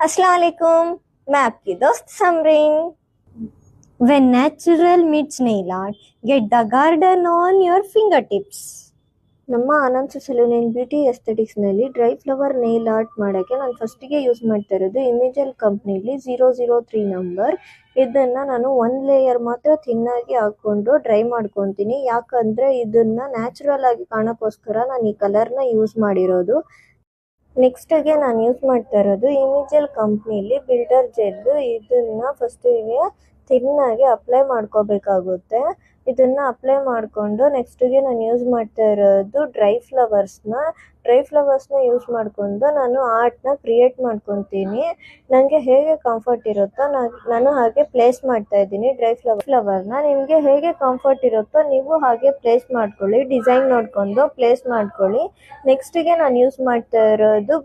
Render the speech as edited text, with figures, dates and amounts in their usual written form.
अस्सलाम वालेकुम, मैं आपकी दोस्त Samreen. When natural meets nail art, get the garden on your fingertips. ನಮ್ಮ ಆನಂದ್ ಸಲೂನ್ ಬ್ಯೂಟಿ ಎಸ್ಥೆಟಿಕ್ಸ್ನಲ್ಲಿ ಡ್ರೈ ಫ್ಲವರ್ ನೇಲ್ ಆರ್ಟ್ ಮಾಡೋಕ್ಕೆ ನಾನು ಫಸ್ಟಿಗೆ ಯೂಸ್ ಮಾಡ್ತಾ ಇರೋದು ಇಮಿಜಲ್ ಕಂಪ್ನಿಲಿ 003 ನಂಬರ್. ಇದನ್ನು ನಾನು ಒಂದು ಲೇಯರ್ ಮಾತ್ರ ಥಿನ್ನಾಗಿ ಹಾಕ್ಕೊಂಡು ಡ್ರೈ ಮಾಡ್ಕೊತೀನಿ. ಯಾಕಂದರೆ ಇದನ್ನು ನ್ಯಾಚುರಲ್ ಆಗಿ ಕಾಣೋಕ್ಕೋಸ್ಕರ ನಾನು ಈ ಕಲರ್ನ ಯೂಸ್ ಮಾಡಿರೋದು. ನೆಕ್ಸ್ಟಿಗೆ ನಾನು ಯೂಸ್ ಮಾಡ್ತಾ ಇರೋದು ಇಮಿಜಲ್ ಕಂಪ್ನಿಲಿ ಬಿಲ್ಡರ್ ಜೆಲ್. ಇದನ್ನು ಫಸ್ಟಿಗೆ ಥಿನ್ನಾಗಿ ಅಪ್ಲೈ ಮಾಡ್ಕೋಬೇಕಾಗುತ್ತೆ. ಇದನ್ನು ಅಪ್ಲೈ ಮಾಡಿಕೊಂಡು ನೆಕ್ಸ್ಟಿಗೆ ನಾನು ಯೂಸ್ ಮಾಡ್ತಾ ಇರೋದು ಡ್ರೈ ಫ್ಲವರ್ಸ್ನ ಯೂಸ್ ಮಾಡಿಕೊಂಡು ನಾನು ಆರ್ಟ್ನ ಕ್ರಿಯೇಟ್ ಮಾಡ್ಕೊತೀನಿ. ನನಗೆ ಹೇಗೆ ಕಂಫರ್ಟ್ ಇರುತ್ತೋ ನಾನು ಹಾಗೆ ಪ್ಲೇಸ್ ಮಾಡ್ತಾ ಇದ್ದೀನಿ ಫ್ಲವರ್ನ. ನಿಮಗೆ ಹೇಗೆ ಕಂಫರ್ಟ್ ಇರುತ್ತೋ ನೀವು ಹಾಗೆ ಪ್ಲೇಸ್ ಮಾಡ್ಕೊಳ್ಳಿ, ಡಿಸೈನ್ ನೋಡಿಕೊಂಡು ಪ್ಲೇಸ್ ಮಾಡ್ಕೊಳ್ಳಿ. ನೆಕ್ಸ್ಟಿಗೆ ನಾನು ಯೂಸ್ ಮಾಡ್ತಾ ಇರೋದು